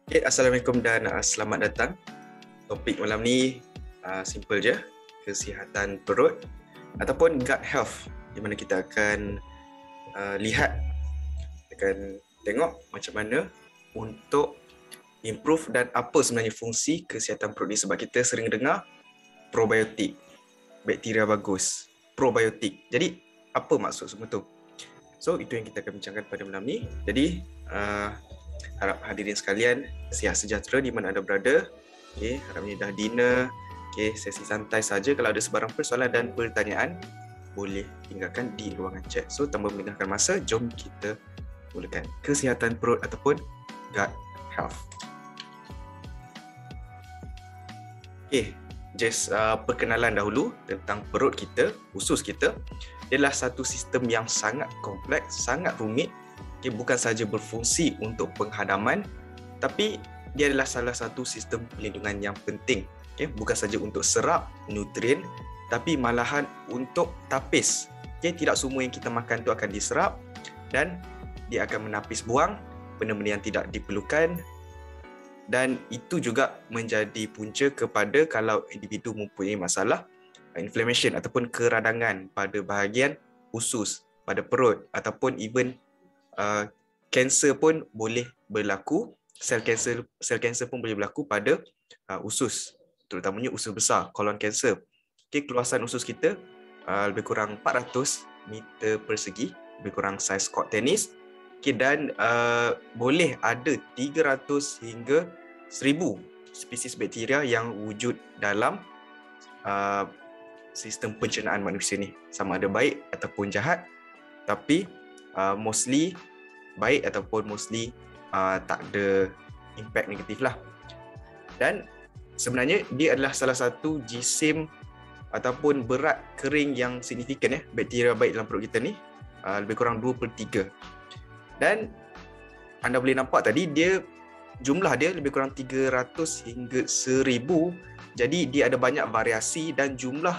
Okay, Assalamualaikum dan selamat datang. Topik malam ni simple je, kesihatan perut ataupun gut health, di mana kita akan lihat, akan tengok macam mana untuk improve dan apa sebenarnya fungsi kesihatan perut ni. Sebab kita sering dengar probiotik, bakteria bagus, probiotik. Jadi apa maksud semua tu? So itu yang kita akan bincangkan pada malam ni. Jadi harap hadirin sekalian sihat sejahtera di mana anda berada. Okay, harapnya dah dinner. Okay, sesi santai saja. Kalau ada sebarang persoalan dan pertanyaan, boleh tinggalkan di ruangan chat. So tanpa memindahkan masa, jom kita mulakan kesihatan perut ataupun gut health. Okay, just perkenalan dahulu tentang perut kita, usus kita. Dia adalah satu sistem yang sangat kompleks, sangat rumit. Okay, bukan sahaja berfungsi untuk penghadaman, tapi dia adalah salah satu sistem pelindungan yang penting. Okay, bukan sahaja untuk serap nutrien, tapi malahan untuk tapis. Okay, tidak semua yang kita makan tu akan diserap dan dia akan menapis buang benda-benda yang tidak diperlukan. Dan itu juga menjadi punca kepada kalau individu mempunyai masalah inflammation ataupun keradangan pada bahagian usus, pada perut, ataupun even kanser pun boleh berlaku. Sel kanser pun boleh berlaku pada usus, terutamanya usus besar, colon cancer. Okay, keluasan usus kita lebih kurang 400 meter persegi, lebih kurang saiz court tenis. Okay, dan boleh ada 300 hingga 1000 spesies bakteria yang wujud dalam sistem pencernaan manusia ni, sama ada baik ataupun jahat, tapi mostly baik ataupun mostly tak ada impact negatif lah. Dan sebenarnya dia adalah salah satu jisim ataupun berat kering yang signifikan, bakteria baik dalam perut kita ni, lebih kurang 2/3. Dan anda boleh nampak tadi, jumlah dia lebih kurang 300 hingga 1000. Jadi dia ada banyak variasi dan jumlah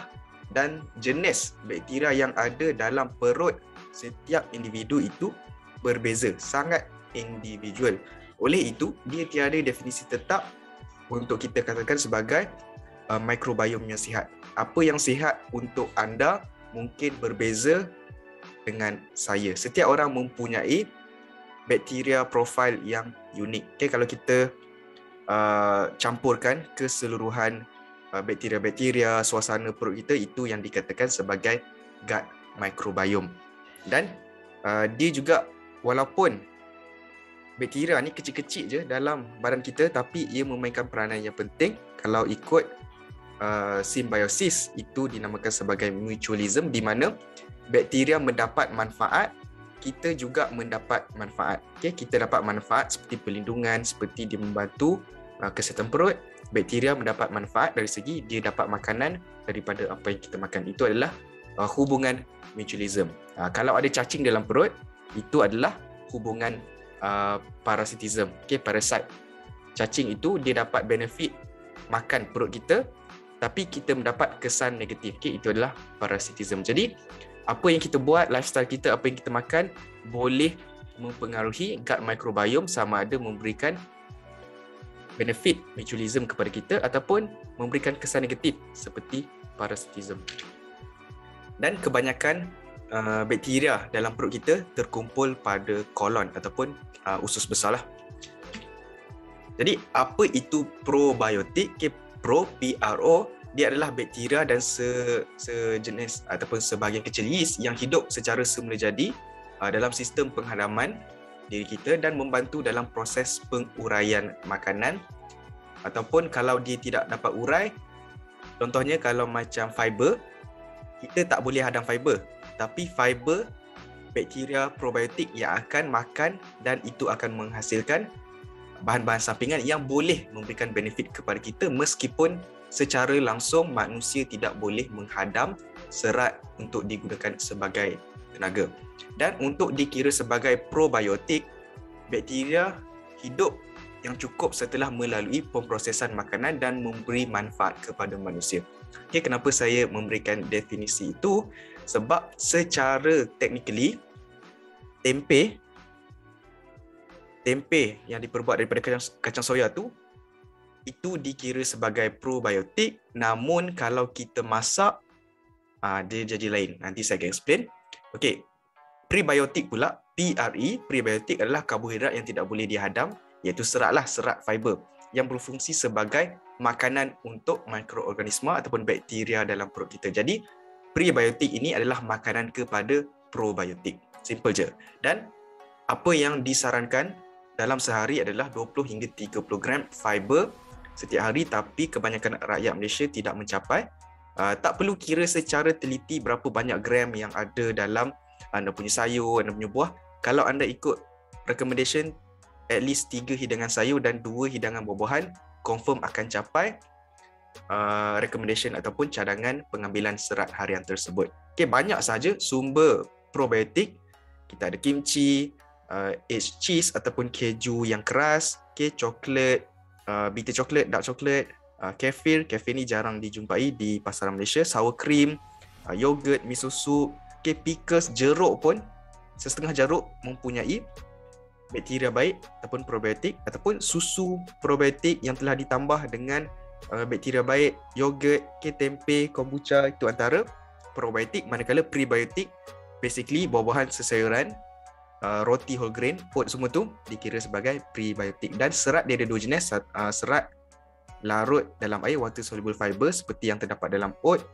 dan jenis bakteria yang ada dalam perut setiap individu itu berbeza, sangat individual. Oleh itu, dia tiada definisi tetap untuk kita katakan sebagai microbiome yang sihat. Apa yang sihat untuk anda mungkin berbeza dengan saya. Setiap orang mempunyai bakteria profil yang unik. Okay, kalau kita campurkan keseluruhan bakteria-bakteria suasana perut kita, itu yang dikatakan sebagai gut microbiome. Dan dia juga, walaupun bakteria ni kecil-kecil je dalam badan kita, tapi ia memainkan peranan yang penting. Kalau ikut simbiosis, itu dinamakan sebagai mutualism, di mana bakteria mendapat manfaat, kita juga mendapat manfaat. Okay, kita dapat manfaat seperti perlindungan, seperti dia membantu kesihatan perut. Bakteria mendapat manfaat dari segi dia dapat makanan daripada apa yang kita makan. Itu adalah hubungan mutualism. Kalau ada cacing dalam perut, itu adalah hubungan parasitism. Okay, parasite. Cacing itu dia dapat benefit makan perut kita, tapi kita mendapat kesan negatif. Okay, itu adalah parasitism. Jadi apa yang kita buat, lifestyle kita, apa yang kita makan boleh mempengaruhi gut microbiome, sama ada memberikan benefit mutualism kepada kita ataupun memberikan kesan negatif seperti parasitism. Dan kebanyakan bakteria dalam perut kita terkumpul pada kolon ataupun usus besar lah. Jadi apa itu probiotik? Pro, P-R-O, dia adalah bakteria dan sejenis ataupun sebahagian kecil yeast yang hidup secara semula jadi dalam sistem penghadaman diri kita dan membantu dalam proses penguraian makanan. Ataupun kalau dia tidak dapat urai, contohnya kalau macam fiber, kita tak boleh hadam fiber, tapi fiber bakteria probiotik yang akan makan dan itu akan menghasilkan bahan-bahan sampingan yang boleh memberikan benefit kepada kita, meskipun secara langsung manusia tidak boleh menghadam serat untuk digunakan sebagai tenaga. Dan untuk dikira sebagai probiotik, bakteria hidup yang cukup setelah melalui pemprosesan makanan dan memberi manfaat kepada manusia. Okay, kenapa saya memberikan definisi itu? Sebab secara technically, tempe tempe yang diperbuat daripada kacang soya tu, itu dikira sebagai probiotik. Namun kalau kita masak, dia jadi lain. Nanti saya akan explain. Okey, prebiotik pula, PRE, prebiotik adalah karbohidrat yang tidak boleh dihadam, iaitu serat lah, serat fiber yang berfungsi sebagai makanan untuk mikroorganisma ataupun bakteria dalam perut kita. Jadi, prebiotik ini adalah makanan kepada probiotik. Simple je. Dan apa yang disarankan dalam sehari adalah 20 hingga 30 gram fiber setiap hari, tapi kebanyakan rakyat Malaysia tidak mencapai. Tak perlu kira secara teliti berapa banyak gram yang ada dalam anda punya sayur, anda punya buah. Kalau anda ikut recommendation at least 3 hidangan sayur dan 2 hidangan buah-buahan, confirm akan capai recommendation ataupun cadangan pengambilan serat harian tersebut. Okay, banyak saja sumber probiotik. Kita ada kimchi, aged cheese ataupun keju yang keras, okay, coklat, bitter coklat, dark coklat, kefir ni jarang dijumpai di pasaran Malaysia, sour cream, yogurt, miso soup, okay, pickles, jeruk pun, setengah jeruk mempunyai bakteria baik ataupun probiotik, ataupun susu probiotik yang telah ditambah dengan bakteria baik, yogurt, okay, tempe, kombucha, itu antara probiotik. Manakala prebiotik basically buah-buahan, sesayuran, roti whole grain, oat, semua tu dikira sebagai prebiotik. Dan serat dia ada dua jenis, serat larut dalam air, water soluble fiber, seperti yang terdapat dalam oat,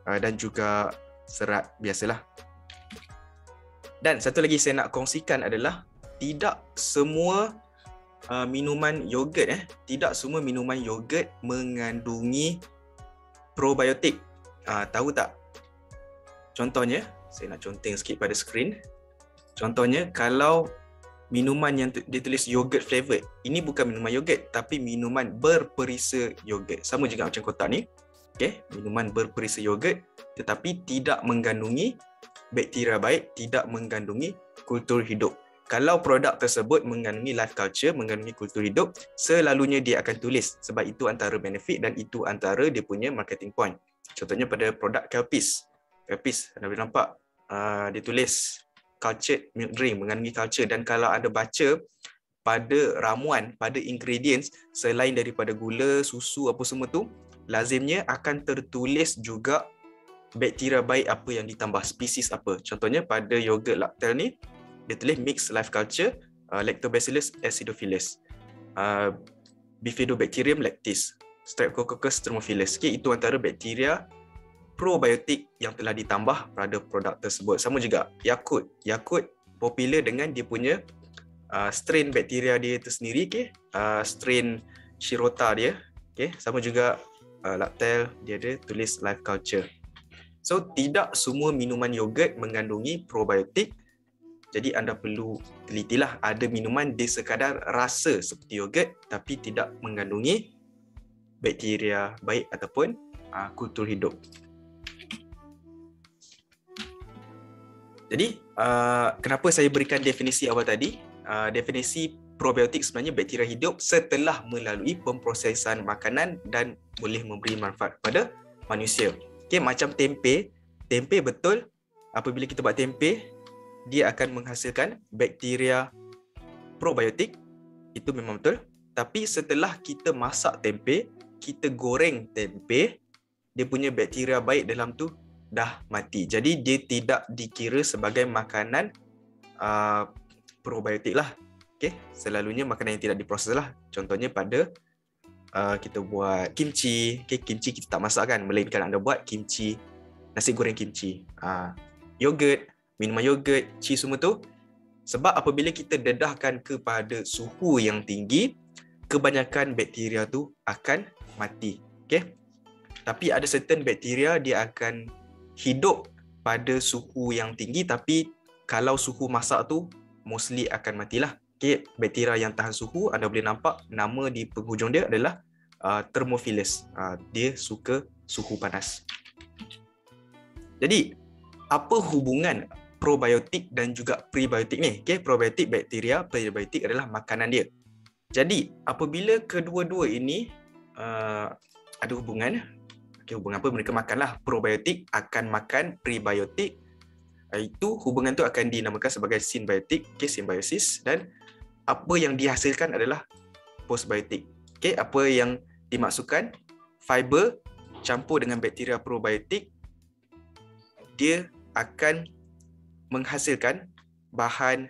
dan juga serat biasalah. Dan satu lagi saya nak kongsikan adalah tidak semua minuman yogurt tidak semua minuman yogurt mengandungi probiotik. Tahu tak? Contohnya, saya nak conteng sikit pada skrin. Contohnya, kalau minuman yang ditulis yogurt flavored, ini bukan minuman yogurt tapi minuman berperisa yogurt. Sama juga macam kotak ni. Okay, minuman berperisa yogurt tetapi tidak mengandungi bakteria baik, tidak mengandungi kultur hidup. Kalau produk tersebut mengandungi life culture, mengandungi kultur hidup, selalunya dia akan tulis, sebab itu antara benefit dan itu antara dia punya marketing point. Contohnya pada produk Kelpis. Kelpis, anda boleh nampak dia tulis cultured milk drink, mengandungi culture. Dan kalau anda baca pada ramuan, pada ingredients, selain daripada gula, susu, apa semua tu, lazimnya akan tertulis juga bakteria baik apa yang ditambah, spesies apa. Contohnya pada yogurt Lactel ni, dia tulis mixed life culture, Lactobacillus acidophilus, Bifidobacterium lactis, Streptococcus thermophilus. Okay, itu antara bakteria probiotik yang telah ditambah pada produk tersebut. Sama juga Yakult. Yakult popular dengan dia punya strain bakteria dia tersendiri, okay? Strain Shirota dia. Okay? Sama juga Lactel, dia ada tulis life culture. So, tidak semua minuman yogurt mengandungi probiotik. Jadi anda perlu telitilah, ada minuman dia sekadar rasa seperti yogurt tapi tidak mengandungi bakteria baik ataupun kultur hidup. Jadi, kenapa saya berikan definisi awal tadi? Definisi probiotik sebenarnya bakteria hidup setelah melalui pemprosesan makanan dan boleh memberi manfaat kepada manusia. Okay, macam tempe. Tempe betul, apabila kita buat tempe, dia akan menghasilkan bakteria probiotik. Itu memang betul. Tapi setelah kita masak tempe, kita goreng tempe, dia punya bakteria baik dalam tu dah mati. Jadi dia tidak dikira sebagai makanan probiotik lah. Okay? Selalunya makanan yang tidak diproses lah. Contohnya pada kita buat kimchi. Okay? Kimchi kita tak masak kan, melainkan anda buat kimchi, nasi goreng kimchi, yogurt, minuman yogurt, cheese, semua tu. Sebab apabila kita dedahkan kepada suhu yang tinggi, kebanyakan bakteria tu akan mati. Okay? Tapi ada certain bakteria dia akan hidup pada suhu yang tinggi, tapi kalau suhu masak tu mostly akan matilah. Okay, bakteria yang tahan suhu, anda boleh nampak nama di penghujung dia adalah thermophilus. Dia suka suhu panas. Jadi, apa hubungan probiotik dan juga prebiotik ni? Okay, probiotik bakteria, prebiotik adalah makanan dia. Jadi, apabila kedua-dua ini ada hubungan, okay, hubungan apa? Mereka makanlah probiotik akan makan prebiotik. Itu hubungan tu akan dinamakan sebagai symbiotic, okay, symbiosis. Dan apa yang dihasilkan adalah postbiotik. Okey, apa yang dimaksudkan? Fiber campur dengan bakteria probiotik, dia akan menghasilkan bahan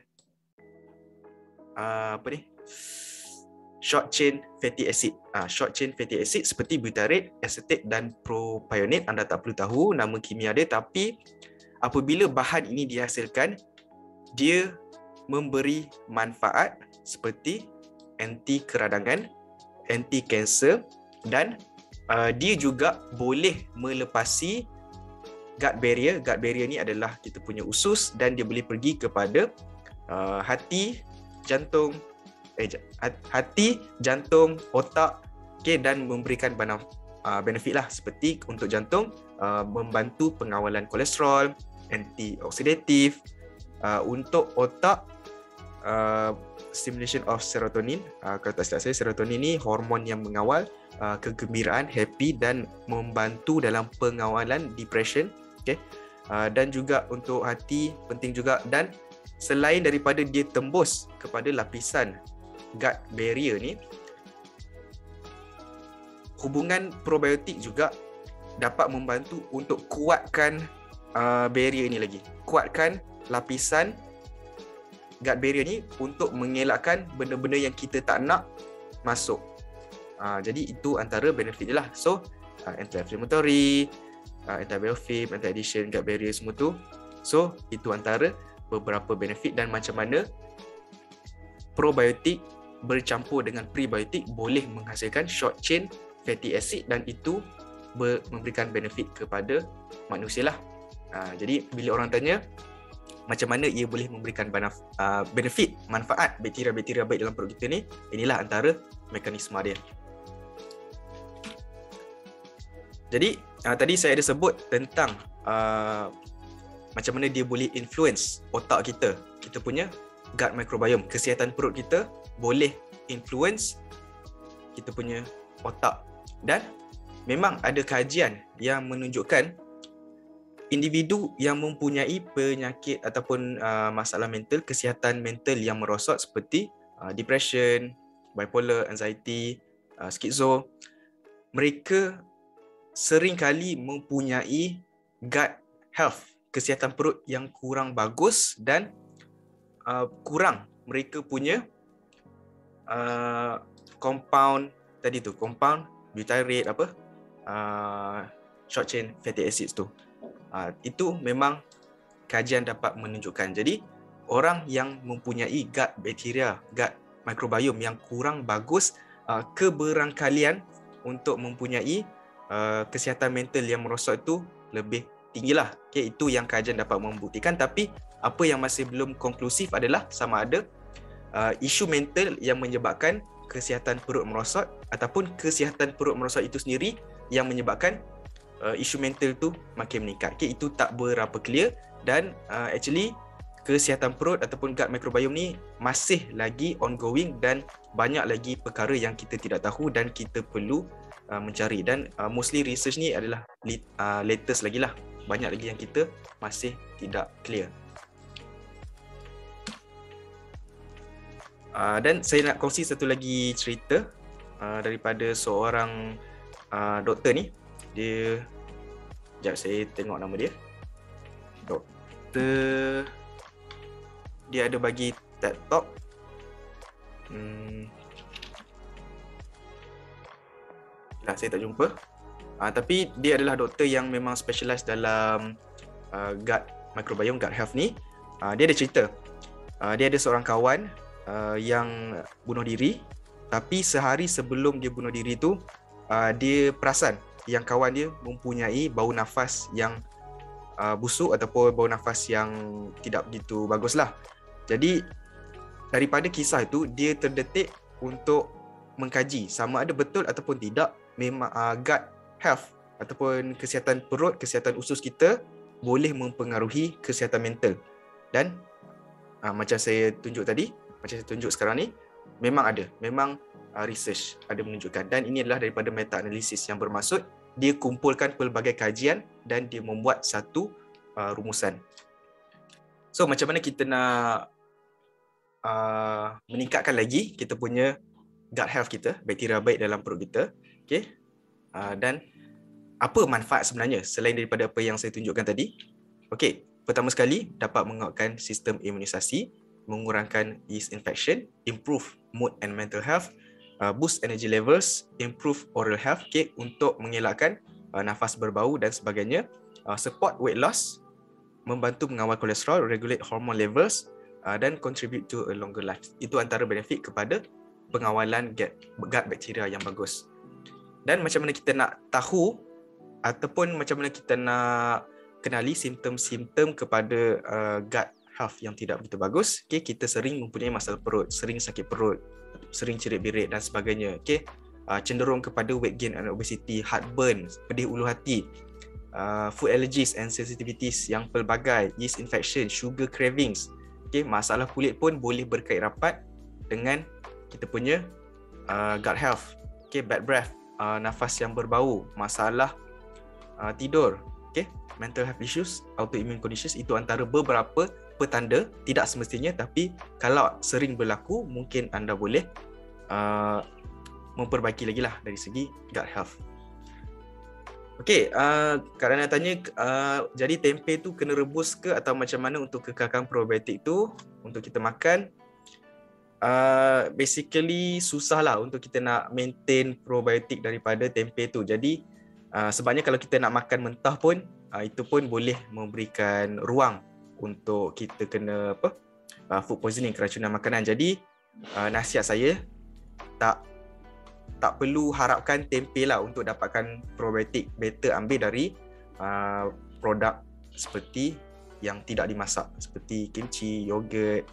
short chain fatty acid. Short chain fatty acid seperti butyrate, acetate dan propionate. Anda tak perlu tahu nama kimia dia, tapi apabila bahan ini dihasilkan, dia memberi manfaat seperti anti keradangan, anti kanser, dan dia juga boleh melepasi gut barrier. Gut barrier ni adalah kita punya usus, dan dia boleh pergi kepada hati, jantung, otak, okay, dan memberikan benefit lah, seperti untuk jantung membantu pengawalan kolesterol, antioksidatif, untuk otak stimulation of serotonin. Kalau tak silap saya, serotonin ni hormon yang mengawal kegembiraan, happy, dan membantu dalam pengawalan depression, okay. Dan juga untuk hati penting juga, dan selain daripada dia tembus kepada lapisan gut barrier ni, hubungan probiotik juga dapat membantu untuk kuatkan barrier ni lagi. Kuatkan lapisan gut barrier ni untuk mengelakkan benda-benda yang kita tak nak masuk. Jadi itu antara benefit dia lah. So, anti-inflammatory, anti-biofilm, anti-adhesion, gut barrier semua tu. So, itu antara beberapa benefit dan macam mana probiotik bercampur dengan prebiotik boleh menghasilkan short chain fatty acid, dan itu memberikan benefit kepada manusia lah. Jadi bila orang tanya macam mana ia boleh memberikan benefit, manfaat bakteria-bakteria baik dalam perut kita ni, inilah antara mekanisme dia. Jadi tadi saya ada sebut tentang macam mana dia boleh influence otak kita, kita punya gut microbiome. Kesihatan perut kita boleh influence kita punya otak, dan memang ada kajian yang menunjukkan individu yang mempunyai penyakit ataupun masalah mental, kesihatan mental yang merosot seperti depression, bipolar, anxiety, skizo, mereka sering kali mempunyai gut health, kesihatan perut yang kurang bagus, dan kurang mereka punya compound tadi tu, compound butyrate short chain fatty acids tu. Itu memang kajian dapat menunjukkan. Jadi orang yang mempunyai gut bacteria, gut microbiome yang kurang bagus, keberangkalian untuk mempunyai kesihatan mental yang merosot itu lebih tinggilah. Okay, itu yang kajian dapat membuktikan. Tapi apa yang masih belum konklusif adalah sama ada isu mental yang menyebabkan kesihatan perut merosot, ataupun kesihatan perut merosot itu sendiri yang menyebabkan isu mental tu makin meningkat. Okay, itu tak berapa clear, dan actually kesihatan perut ataupun gut microbiome ni masih lagi ongoing, dan banyak lagi perkara yang kita tidak tahu dan kita perlu mencari, dan mostly research ni adalah latest lagi lah. Banyak lagi yang kita masih tidak clear. Dan saya nak kongsi satu lagi cerita daripada seorang doktor ni. Dia, sekejap saya tengok nama dia. Doktor, dia ada bagi TED Talk. Saya tak jumpa. Tapi dia adalah doktor yang memang specialize dalam gut microbiome, gut health ni. Dia ada cerita. Dia ada seorang kawan yang bunuh diri, tapi sehari sebelum dia bunuh diri tu, dia perasan yang kawan dia mempunyai bau nafas yang busuk ataupun bau nafas yang tidak begitu baguslah. Jadi daripada kisah itu, dia terdetik untuk mengkaji sama ada betul ataupun tidak memang gut health ataupun kesihatan perut, kesihatan usus kita boleh mempengaruhi kesihatan mental. Dan macam saya tunjuk tadi, macam saya tunjuk sekarang ni, memang ada, memang research ada menunjukkan, dan ini adalah daripada meta-analisis yang bermaksud dia kumpulkan pelbagai kajian dan dia membuat satu rumusan. So macam mana kita nak meningkatkan lagi kita punya gut health kita, bakteria baik dalam perut kita. Okay. Dan apa manfaat sebenarnya selain daripada apa yang saya tunjukkan tadi? Okay, pertama sekali dapat menguatkan sistem imunisasi, mengurangkan yeast infection, improve mood and mental health, boost energy levels, improve oral health, okay, untuk mengelakkan nafas berbau dan sebagainya, support weight loss, membantu mengawal kolesterol, regulate hormone levels, dan contribute to a longer life. Itu antara benefit kepada pengawalan gut bakteria yang bagus. Dan macam mana kita nak tahu ataupun macam mana kita nak kenali simptom-simptom kepada gut health yang tidak begitu bagus. Okay, kita sering mempunyai masalah perut, sering sakit perut, sering cerit-berit dan sebagainya. Okay, cenderung kepada weight gain and obesity, heartburn, pedih ulu hati, food allergies and sensitivities yang pelbagai, yeast infection, sugar cravings. Okay, masalah kulit pun boleh berkait rapat dengan kita punya gut health. Okay, bad breath, nafas yang berbau, masalah tidur, okay, mental health issues, autoimmune conditions, itu antara beberapa petanda, tidak semestinya, tapi kalau sering berlaku, mungkin anda boleh memperbaiki lagi lah dari segi gut health. Okay, kerana tanya, jadi tempe tu kena rebus ke atau macam mana untuk kekalkan probiotik tu untuk kita makan? Basically susah lah untuk kita nak maintain probiotik daripada tempe tu. Jadi sebabnya kalau kita nak makan mentah pun, itu pun boleh memberikan ruang untuk kita kena food poisoning, keracunan makanan. Jadi nasihat saya, tak perlu harapkan tempe lah untuk dapatkan probiotik. Better ambil dari produk seperti yang tidak dimasak, seperti kimchi, yogurt,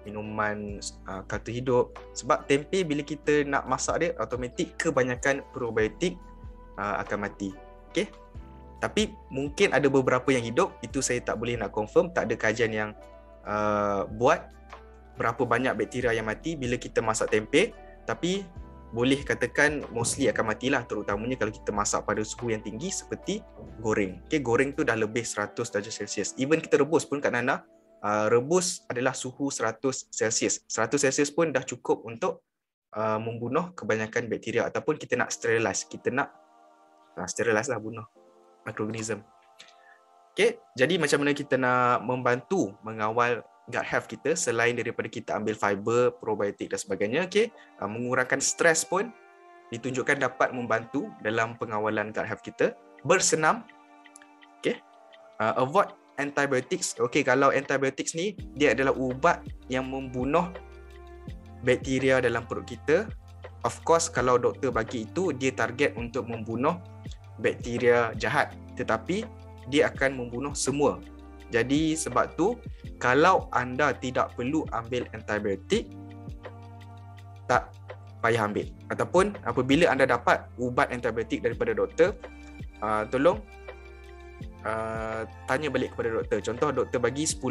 minuman kata hidup. Sebab tempe bila kita nak masak dia, automatik kebanyakan probiotik akan mati. Okay? Tapi mungkin ada beberapa yang hidup, itu saya tak boleh nak confirm, tak ada kajian yang buat berapa banyak bakteria yang mati bila kita masak tempe. Tapi boleh katakan mostly akan matilah, terutamanya kalau kita masak pada suhu yang tinggi seperti goreng. Okay, goreng tu dah lebih 100 darjah Celsius. Even kita rebus pun Kak Nana, rebus adalah suhu 100 Celsius. 100 Celsius pun dah cukup untuk membunuh kebanyakan bakteria, ataupun kita nak sterilize. Kita nak sterilize lah, bunuh mikroorganism. Okay, jadi macam mana kita nak membantu mengawal gut health kita selain daripada kita ambil fiber, probiotik dan sebagainya. Okay, mengurangkan stres pun ditunjukkan dapat membantu dalam pengawalan gut health kita. Bersenam. Okay, avoid antibiotics. Okay, kalau antibiotics ni dia adalah ubat yang membunuh bakteria dalam perut kita. Of course, kalau doktor bagi itu, dia target untuk membunuh bakteria jahat, tetapi dia akan membunuh semua. Jadi sebab tu, kalau anda tidak perlu ambil antibiotik, tak payah ambil. Ataupun apabila anda dapat ubat antibiotik daripada doktor, tolong tanya balik kepada doktor. Contoh, doktor bagi 10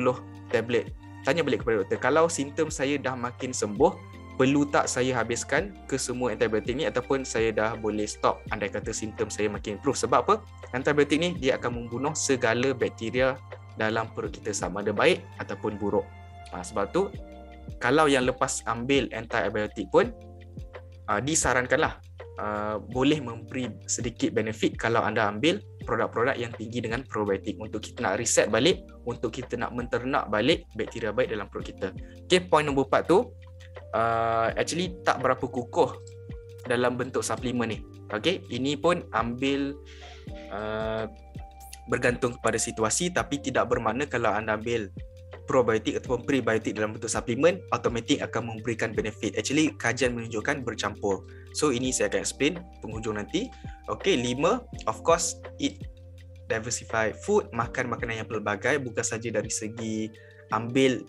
tablet. Tanya balik kepada doktor, kalau simptom saya dah makin sembuh, perlu tak saya habiskan ke semua antibiotik ni, ataupun saya dah boleh stop andai kata simptom saya makin improve. Sebab apa? Antibiotik ni dia akan membunuh segala bakteria dalam perut kita, sama ada baik ataupun buruk. Sebab tu, kalau yang lepas ambil antibiotik pun disarankanlah boleh memberi sedikit benefit kalau anda ambil produk-produk yang tinggi dengan probiotik, untuk kita nak reset balik, untuk kita nak menternak balik bakteria baik dalam perut kita. Okay, point nombor 4 tu actually tak berapa kukuh dalam bentuk suplemen ni. Okay, ini pun ambil bergantung kepada situasi, tapi tidak bermakna kalau anda ambil probiotik ataupun prebiotik dalam bentuk suplemen automatik akan memberikan benefit. Actually kajian menunjukkan bercampur. So ini saya akan explain penghujung nanti. Okay, 5, of course eat diversify food, makan makanan yang pelbagai, bukan saja dari segi ambil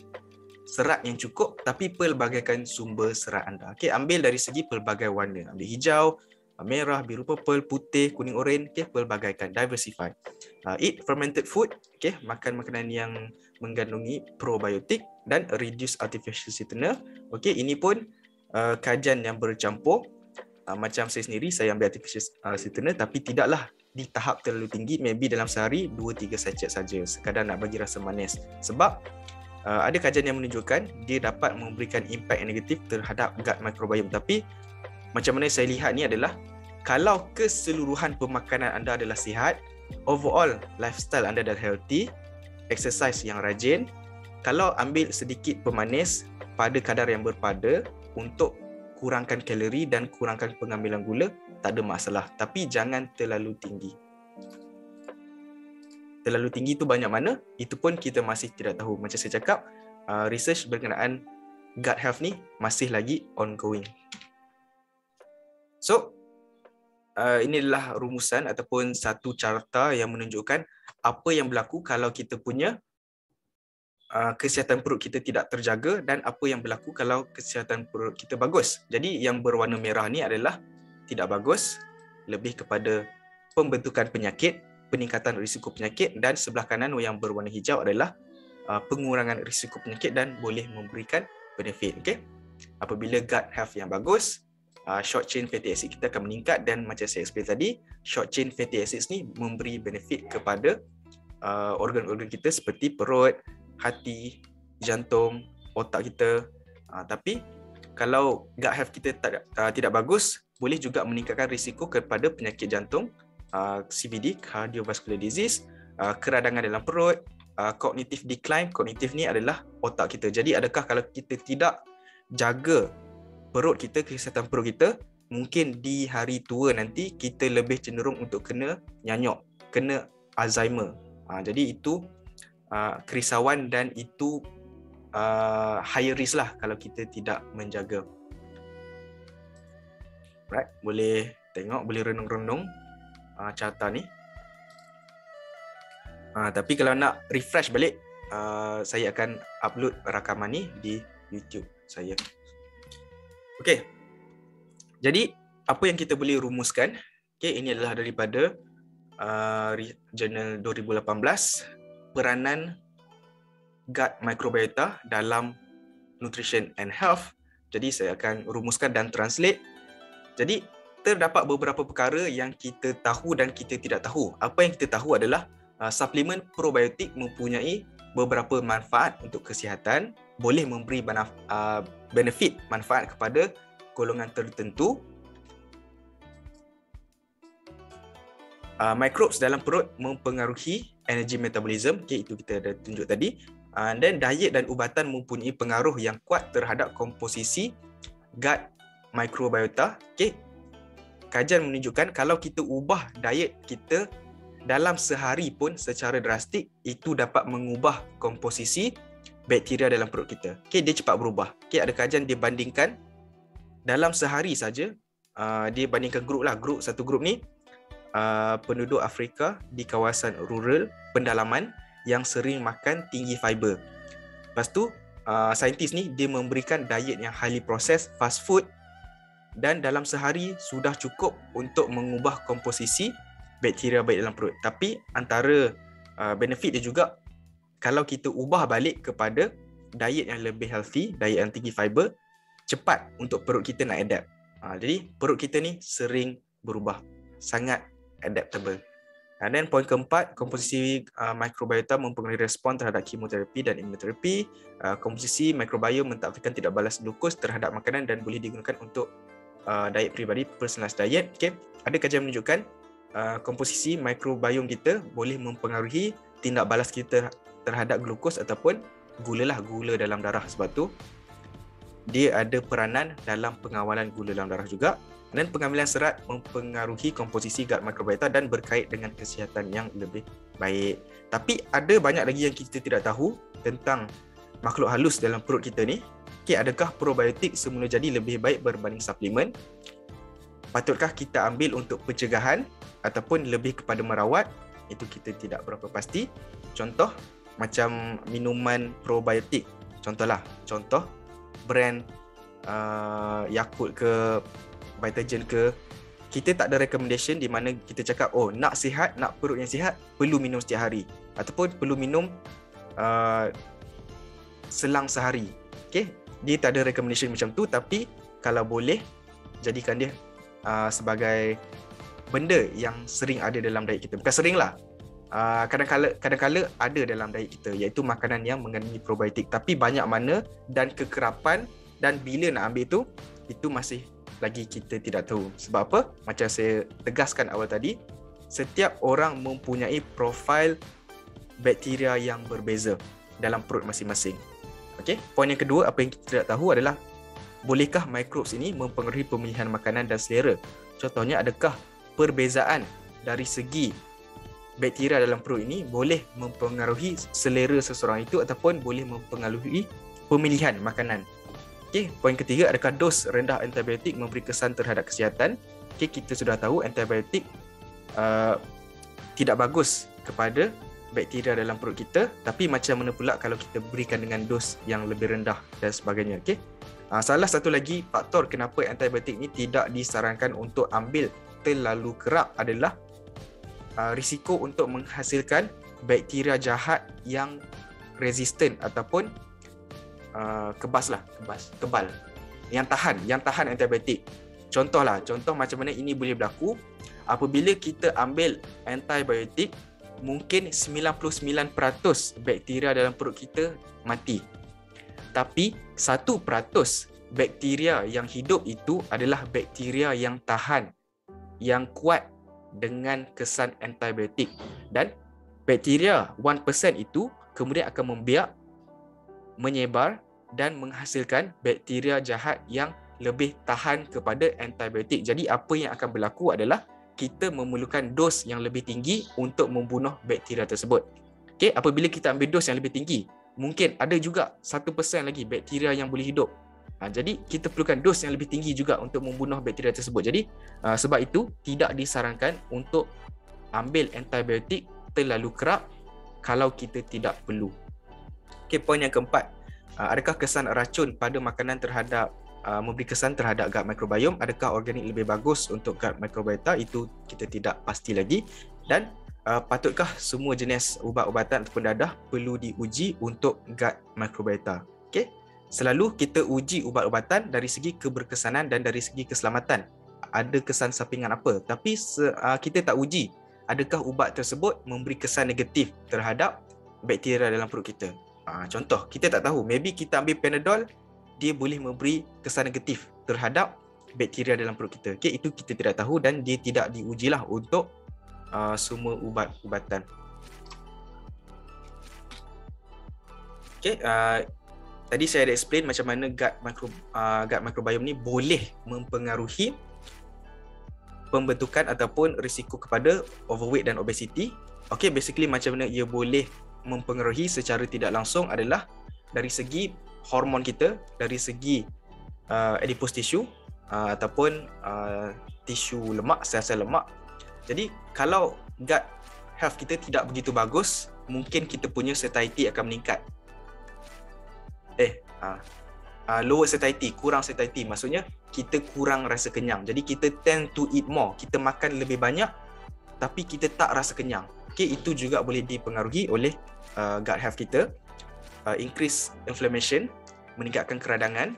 serat yang cukup, tapi pelbagaikan sumber serat anda. Okay, ambil dari segi pelbagai warna, ambil hijau, merah, biru, purple, putih, kuning, oranye. Okay, pelbagaikan, diversify. Eat fermented food. Okay, makan makanan yang mengandungi probiotik, dan reduce artificial sweetener. Okay, ini pun kajian yang bercampur. Macam saya sendiri, saya ambil artificial sweetener, tapi tidaklah di tahap terlalu tinggi. Maybe dalam sehari 2-3 sachet saja, sekadar nak bagi rasa manis. Sebab ada kajian yang menunjukkan dia dapat memberikan impak negatif terhadap gut microbiome. Tapi macam mana saya lihat ni adalah kalau keseluruhan pemakanan anda adalah sihat, overall lifestyle anda dah healthy, exercise yang rajin, kalau ambil sedikit pemanis pada kadar yang berpada untuk kurangkan kalori dan kurangkan pengambilan gula, tak ada masalah. Tapi jangan terlalu tinggi. Terlalu tinggi itu banyak mana? Itu pun kita masih tidak tahu. Macam saya cakap, research berkenaan gut health ni masih lagi ongoing. So, ini adalah rumusan ataupun satu carta yang menunjukkan apa yang berlaku kalau kita punya kesihatan perut kita tidak terjaga dan apa yang berlaku kalau kesihatan perut kita bagus. Jadi yang berwarna merah ni adalah tidak bagus, lebih kepada pembentukan penyakit, peningkatan risiko penyakit, dan sebelah kanan yang berwarna hijau adalah pengurangan risiko penyakit dan boleh memberikan benefit. Okay? Apabila gut health yang bagus, short chain fatty acid kita akan meningkat, dan macam saya explain tadi, short chain fatty acids ni memberi benefit kepada organ-organ kita seperti perut, hati, jantung, otak kita. Tapi kalau gut health kita tidak bagus, boleh juga meningkatkan risiko kepada penyakit jantung, CVD, cardiovascular disease, keradangan dalam perut, cognitive decline. Kognitif ni adalah otak kita. Jadi adakah kalau kita tidak jaga perut kita, kesihatan perut kita, mungkin di hari tua nanti kita lebih cenderung untuk kena nyanyuk, kena Alzheimer. Jadi itu kerisauan dan itu high risk lah kalau kita tidak menjaga. Right, boleh tengok, boleh renung-renung carta ni. Tapi kalau nak refresh balik, saya akan upload rakaman ni di YouTube saya. Okey. Jadi apa yang kita boleh rumuskan? Okey, ini adalah daripada jurnal 2018, peranan gut microbiota dalam nutrition and health. Jadi saya akan rumuskan dan translate. Jadi terdapat beberapa perkara yang kita tahu dan kita tidak tahu. Apa yang kita tahu adalah suplemen probiotik mempunyai beberapa manfaat untuk kesihatan, boleh memberi benefit, manfaat kepada golongan tertentu. Microbes dalam perut mempengaruhi energy metabolism. Okay, itu kita dah tunjuk tadi. Dan diet dan ubatan mempunyai pengaruh yang kuat terhadap komposisi gut microbiota. Okay. Kajian menunjukkan kalau kita ubah diet kita dalam sehari pun secara drastik, itu dapat mengubah komposisi bakteria dalam perut kita. Okay, dia cepat berubah. Okay, ada kajian dia bandingkan dalam sehari saja. Dia bandingkan grup, satu grup ni penduduk Afrika di kawasan rural pendalaman yang sering makan tinggi fiber. Lepas tu saintis ni dia memberikan diet yang highly processed, fast food, dan dalam sehari sudah cukup untuk mengubah komposisi bakteria baik dalam perut. Tapi antara benefit dia juga, kalau kita ubah balik kepada diet yang lebih healthy, diet yang tinggi fiber, cepat untuk perut kita nak adapt. Jadi perut kita ni sering berubah, sangat adaptable. Dan poin keempat, komposisi microbiota mempengaruhi respon terhadap kemoterapi dan imunoterapi. Komposisi microbiome mentakdirkan tidak balas glukos terhadap makanan dan boleh digunakan untuk diet peribadi, personalized diet. Okay. Ada kajian menunjukkan komposisi microbiome kita boleh mempengaruhi tindak balas kita terhadap glukos ataupun gula dalam darah. Sebab tu dia ada peranan dalam pengawalan gula dalam darah juga. Dan pengambilan serat mempengaruhi komposisi gut microbiota dan berkait dengan kesihatan yang lebih baik. Tapi ada banyak lagi yang kita tidak tahu tentang makhluk halus dalam perut kita ni. Okay, adakah probiotik semula jadi lebih baik berbanding suplemen? Patutkah kita ambil untuk pencegahan ataupun lebih kepada merawat? Itu kita tidak berapa pasti. Contoh macam minuman probiotik. Contoh brand Yakult ke Vitagen ke, kita tak ada recommendation di mana kita cakap nak sihat, nak perut yang sihat, perlu minum setiap hari ataupun perlu minum selang sehari. Okay? Dia tak ada recommendation macam tu, tapi kalau boleh jadikan dia sebagai benda yang sering ada dalam diet kita. Bukan sering lah, kadang-kala ada dalam diet kita, iaitu makanan yang mengandungi probiotik, tapi banyak mana dan kekerapan dan bila nak ambil itu masih lagi kita tidak tahu. Sebab apa? Macam saya tegaskan awal tadi, setiap orang mempunyai profil bakteria yang berbeza dalam perut masing-masing. Okey, poin yang kedua, apa yang kita tidak tahu adalah bolehkah mikrobes ini mempengaruhi pemilihan makanan dan selera. Contohnya, adakah perbezaan dari segi bakteria dalam perut ini boleh mempengaruhi selera seseorang itu ataupun boleh mempengaruhi pemilihan makanan. Okey, poin ketiga, adakah dos rendah antibiotik memberi kesan terhadap kesihatan? Okey, kita sudah tahu antibiotik tidak bagus kepada bakteria dalam perut kita, tapi macam mana pula kalau kita berikan dengan dos yang lebih rendah dan sebagainya. Okey. Salah satu lagi faktor kenapa antibiotik ni tidak disarankan untuk ambil terlalu kerap adalah risiko untuk menghasilkan bakteria jahat yang resisten ataupun kebal, yang tahan antibiotik. Contoh macam mana ini boleh berlaku apabila kita ambil antibiotik, mungkin 99% bakteria dalam perut kita mati. Tapi 1% bakteria yang hidup itu adalah bakteria yang tahan, yang kuat dengan kesan antibiotik. Dan bakteria 1% itu kemudian akan membiak, menyebar dan menghasilkan bakteria jahat yang lebih tahan kepada antibiotik. Jadi apa yang akan berlaku adalah kita memerlukan dos yang lebih tinggi untuk membunuh bakteria tersebut. Okey, apabila kita ambil dos yang lebih tinggi, mungkin ada juga 1% lagi bakteria yang boleh hidup. Jadi kita perlukan dos yang lebih tinggi juga untuk membunuh bakteria tersebut. Jadi sebab itu tidak disarankan untuk ambil antibiotik terlalu kerap kalau kita tidak perlu. Okey, poin yang keempat, adakah kesan racun pada makanan terhadap memberi kesan terhadap gut microbiome? Adakah organik lebih bagus untuk gut microbiota? Itu kita tidak pasti lagi. Dan patutkah semua jenis ubat-ubatan ataupun dadah perlu diuji untuk gut microbiota? Okey, selalu kita uji ubat-ubatan dari segi keberkesanan dan dari segi keselamatan. Ada kesan sampingan apa? Tapi kita tak uji adakah ubat tersebut memberi kesan negatif terhadap bakteria dalam perut kita. Contoh, kita tak tahu, maybe kita ambil Panadol, dia boleh memberi kesan negatif terhadap bakteria dalam perut kita. Okay, itu kita tidak tahu dan dia tidak diujilah untuk semua ubat-ubatan. Okay, tadi saya ada explain macam mana gut microbiome ni boleh mempengaruhi pembentukan ataupun risiko kepada overweight dan obesity. Okay, basically macam mana ia boleh mempengaruhi secara tidak langsung adalah dari segi hormon kita, dari segi adipose tissue ataupun tisu lemak, sel-sel lemak. Jadi kalau gut health kita tidak begitu bagus, mungkin kita punya satiety akan meningkat. Lower satiety, kurang satiety, maksudnya kita kurang rasa kenyang. Jadi kita tend to eat more, kita makan lebih banyak tapi kita tak rasa kenyang. Okay, itu juga boleh dipengaruhi oleh gut health kita. Increase inflammation, meningkatkan keradangan,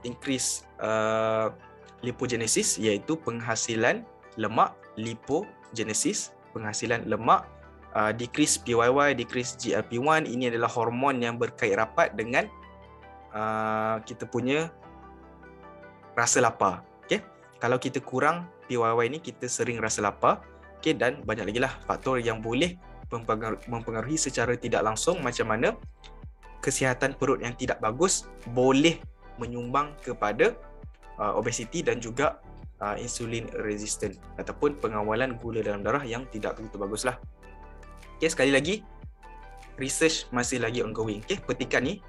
increase lipogenesis, iaitu penghasilan lemak, lipogenesis, penghasilan lemak, decrease PYY, decrease GLP-1. Ini adalah hormon yang berkait rapat dengan kita punya rasa lapar. Okay? Kalau kita kurang PYY ni, kita sering rasa lapar. Okay? Dan banyak lagi lah faktor yang boleh mempengaruhi secara tidak langsung, macam mana kesihatan perut yang tidak bagus boleh menyumbang kepada obesity dan juga insulin resistant ataupun pengawalan gula dalam darah yang tidak begitu baguslah. Okay, sekali lagi, research masih lagi ongoing. Okay, petikan ni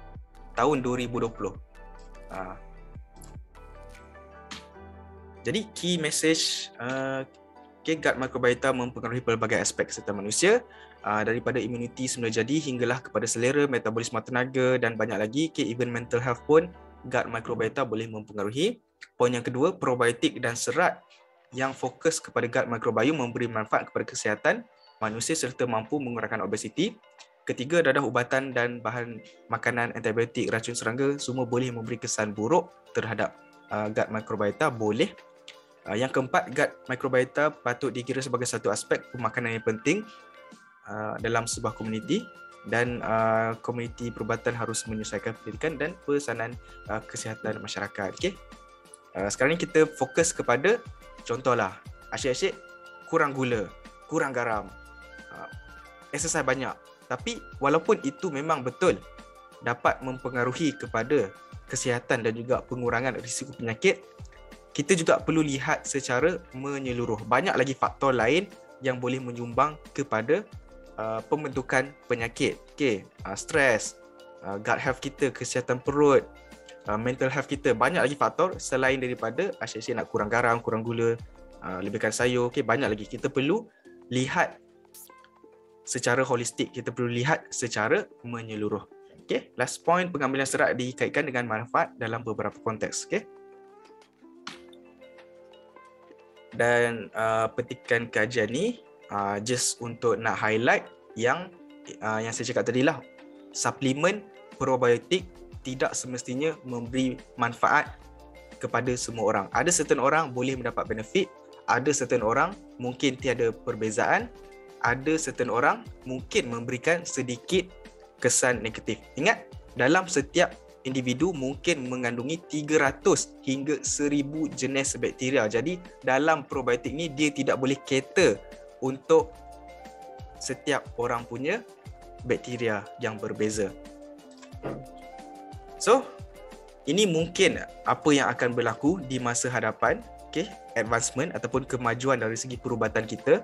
tahun 2020. Jadi key message, gut microbiota mempengaruhi pelbagai aspek kesihatan manusia, daripada imuniti semula jadi hinggalah kepada selera, metabolisme tenaga dan banyak lagi. Even mental health pun gut microbiota boleh mempengaruhi. Poin yang kedua, probiotik dan serat yang fokus kepada gut microbiome memberi manfaat kepada kesihatan manusia serta mampu mengurangkan obesiti. Ketiga, dadah ubatan dan bahan makanan antibiotik, racun serangga semua boleh memberi kesan buruk terhadap gut microbiota, boleh. Yang keempat, gut microbiota patut dikira sebagai satu aspek pemakanan yang penting dalam sebuah komuniti, dan komuniti perubatan harus menyelesaikan pendidikan dan pesanan kesihatan masyarakat. Okay? Sekarang ni kita fokus kepada contohlah, asyik-asyik kurang gula, kurang garam, exercise banyak. Tapi walaupun itu memang betul dapat mempengaruhi kepada kesihatan dan juga pengurangan risiko penyakit, kita juga perlu lihat secara menyeluruh. Banyak lagi faktor lain yang boleh menyumbang kepada pembentukan penyakit. Okay. Stres, gut health kita, kesihatan perut, mental health kita. Banyak lagi faktor selain daripada asyik-asyik nak kurang garam, kurang gula, lebihkan sayur. Okay. Banyak lagi. Kita perlu lihat secara holistik. Kita perlu lihat secara menyeluruh. Okay. Last point, pengambilan serat dikaitkan dengan manfaat dalam beberapa konteks. Okay. Dan petikan kajian ni just untuk nak highlight yang saya cakap tadi lah, suplemen probiotik tidak semestinya memberi manfaat kepada semua orang. Ada certain orang boleh mendapat benefit, ada certain orang mungkin tiada perbezaan, ada certain orang mungkin memberikan sedikit kesan negatif. Ingat, dalam setiap individu mungkin mengandungi 300 hingga 1000 jenis bakteria. Jadi dalam probiotik ni dia tidak boleh cater untuk setiap orang punya bakteria yang berbeza. So, ini mungkin apa yang akan berlaku di masa hadapan, okay? Advancement ataupun kemajuan dari segi perubatan kita.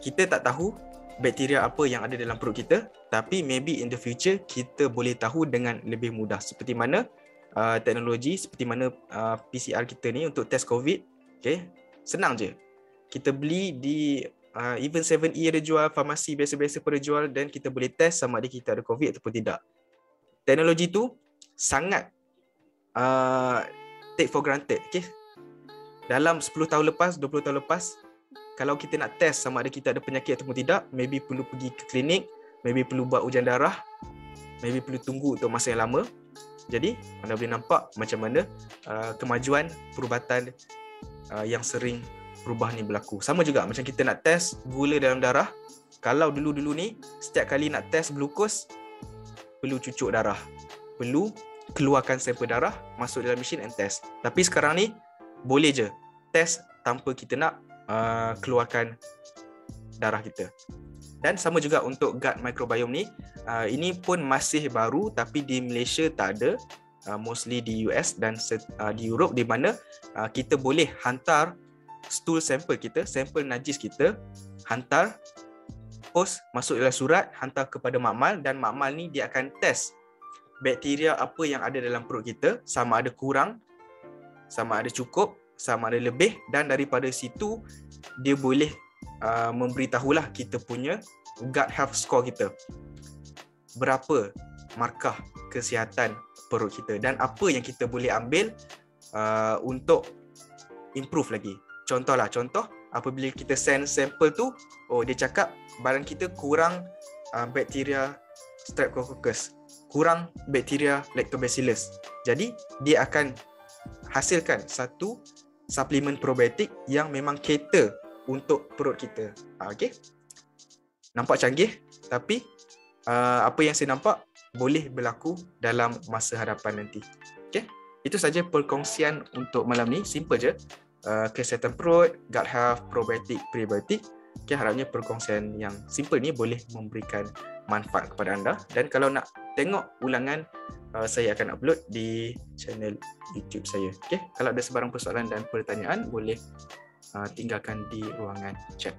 Kita tak tahu bakteria apa yang ada dalam perut kita, tapi maybe in the future kita boleh tahu dengan lebih mudah. Seperti mana teknologi, seperti mana PCR kita ni untuk test COVID, okay? Senang je. Kita beli di even 7E ada jual, farmasi biasa-biasa pada jual, dan kita boleh test sama ada kita ada COVID ataupun tidak. Teknologi tu sangat take for granted. Okay? Dalam 10 tahun lepas, 20 tahun lepas, kalau kita nak test sama ada kita ada penyakit ataupun tidak, maybe perlu pergi ke klinik, maybe perlu buat ujian darah, maybe perlu tunggu untuk masa yang lama. Jadi, anda boleh nampak macam mana kemajuan perubatan yang sering berubah ni berlaku. Sama juga macam kita nak test gula dalam darah. Kalau dulu-dulu ni, setiap kali nak test glukos, perlu cucuk darah. Perlu keluarkan sampel darah, masuk dalam mesin and test. Tapi sekarang ni, boleh je test tanpa kita nak keluarkan darah kita. Dan sama juga untuk gut microbiome ni, ini pun masih baru tapi di Malaysia tak ada, mostly di US dan di Europe, di mana kita boleh hantar stool sampel kita, sampel najis kita, hantar, post, masuk dalam surat, hantar kepada makmal, dan makmal ni dia akan test bakteria apa yang ada dalam perut kita, sama ada kurang, sama ada cukup, sama ada lebih, dan daripada situ dia boleh memberitahulah kita punya gut health score kita. Berapa markah kesihatan perut kita dan apa yang kita boleh ambil untuk improve lagi. Contoh apabila kita send sampel tu, dia cakap badan kita kurang bakteria Streptococcus, kurang bakteria Lactobacillus. Jadi dia akan hasilkan satu suplemen probiotik yang memang cater untuk perut kita. Okay? Nampak canggih, tapi apa yang saya nampak boleh berlaku dalam masa hadapan nanti. Okay? Itu saja perkongsian untuk malam ni. Simple je. Kesihatan perut, gut health, probiotik, prebiotik. Okay, harapnya perkongsian yang simple ni boleh memberikan manfaat kepada anda. Dan kalau nak tengok ulangan, saya akan upload di channel YouTube saya. Okay? Kalau ada sebarang persoalan dan pertanyaan, boleh tinggalkan di ruangan chat.